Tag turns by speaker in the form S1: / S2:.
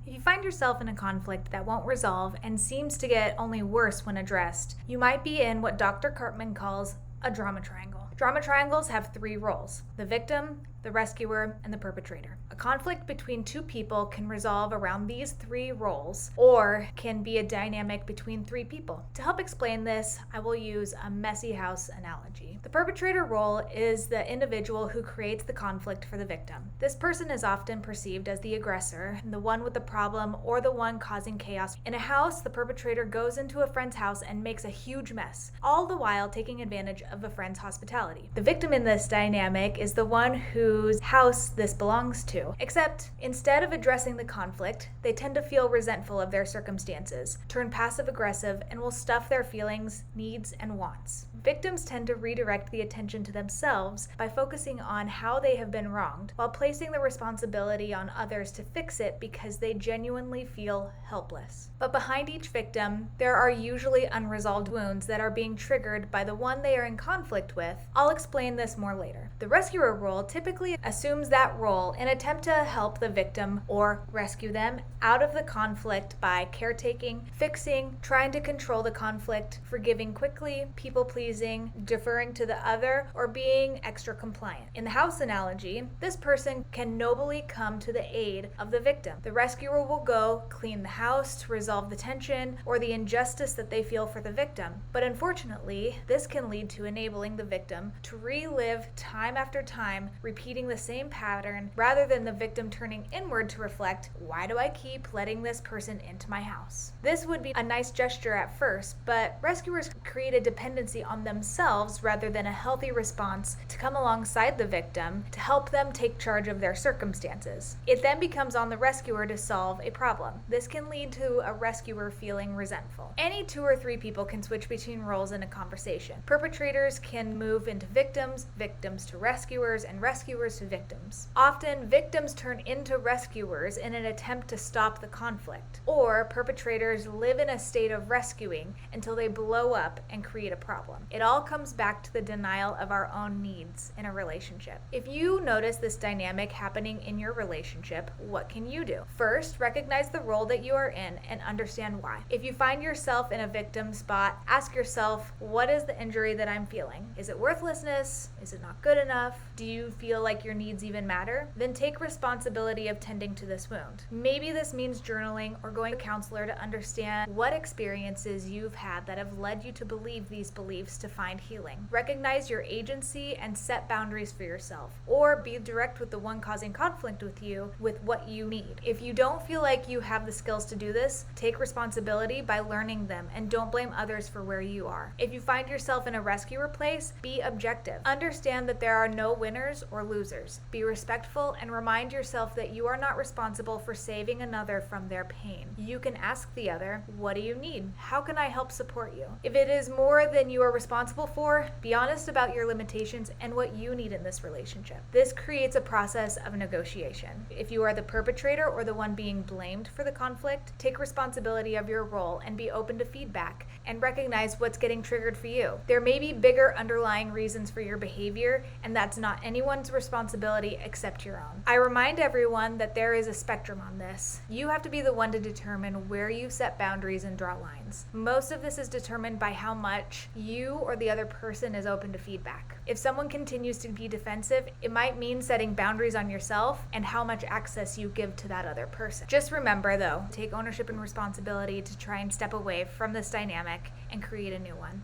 S1: If you find yourself in a conflict that won't resolve and seems to get only worse when addressed, you might be in what Dr. Cartman calls a drama triangle. Drama triangles have three roles: the victim, the rescuer, and the perpetrator. A conflict between two people can resolve around these three roles, or can be a dynamic between three people. To help explain this, I will use a messy house analogy. The perpetrator role is the individual who creates the conflict for the victim. This person is often perceived as the aggressor, the one with the problem, or the one causing chaos. In a house, the perpetrator goes into a friend's house and makes a huge mess, all the while taking advantage of a friend's hospitality. The victim in this dynamic is the one whose house this belongs to, except instead of addressing the conflict, they tend to feel resentful of their circumstances, turn passive-aggressive, and will stuff their feelings, needs, and wants. Victims tend to redirect the attention to themselves by focusing on how they have been wronged, while placing the responsibility on others to fix it because they genuinely feel helpless. But behind each victim, there are usually unresolved wounds that are being triggered by the one they are in conflict with. I'll explain this more later. The rescuer role typically assumes that role in an attempt to help the victim or rescue them out of the conflict by caretaking, fixing, trying to control the conflict, forgiving quickly, people-pleasing, deferring to the other, or being extra compliant. In the house analogy, this person can nobly come to the aid of the victim. The rescuer will go clean the house to resolve the tension or the injustice that they feel for the victim. But unfortunately, this can lead to enabling the victim to relive time after time, repeating the same pattern rather than the victim turning inward to reflect, why do I keep letting this person into my house? This would be a nice gesture at first, but rescuers create a dependency on themselves rather than a healthy response to come alongside the victim to help them take charge of their circumstances. It then becomes on the rescuer to solve a problem. This can lead to a rescuer feeling resentful. Any two or three people can switch between roles in a conversation. Perpetrators can move into victims, victims to rescuers, and rescuers to victims. Often, victims turn into rescuers in an attempt to stop the conflict, or perpetrators live in a state of rescuing until they blow up and create a problem. It all comes back to the denial of our own needs in a relationship. If you notice this dynamic happening in your relationship, what can you do? First, recognize the role that you are in and understand why. If you find yourself in a victim spot, ask yourself, what is the injury that I'm feeling? Is it worthlessness? Is it not good enough? Do you feel like your needs even matter? Then take responsibility of tending to this wound. Maybe this means journaling or going to a counselor to understand what experiences you've had that have led you to believe these beliefs to find healing. Recognize your agency and set boundaries for yourself, or be direct with the one causing conflict with you with what you need. If you don't feel like you have the skills to do this, take responsibility by learning them and don't blame others for where you are. If you find yourself in a rescuer place, be objective. Understand that there are no winners or losers. Be respectful and remind yourself that you are not responsible for saving another from their pain. You can ask the other, what do you need? How can I help support you? If it is more than you are responsible for, be honest about your limitations and what you need in this relationship. This creates a process of negotiation. If you are the perpetrator or the one being blamed for the conflict, take responsibility of your role and be open to feedback and recognize what's getting triggered for you. There may be bigger underlying reasons for your behavior, and that's not anyone's responsibility except your own. I remind everyone that there is a spectrum on this. You have to be the one to determine where you set boundaries and draw lines. Most of this is determined by how much you or the other person is open to feedback. If someone continues to be defensive, it might mean setting boundaries on yourself and how much access you give to that other person. Just remember though, take ownership and responsibility to try and step away from this dynamic and create a new one.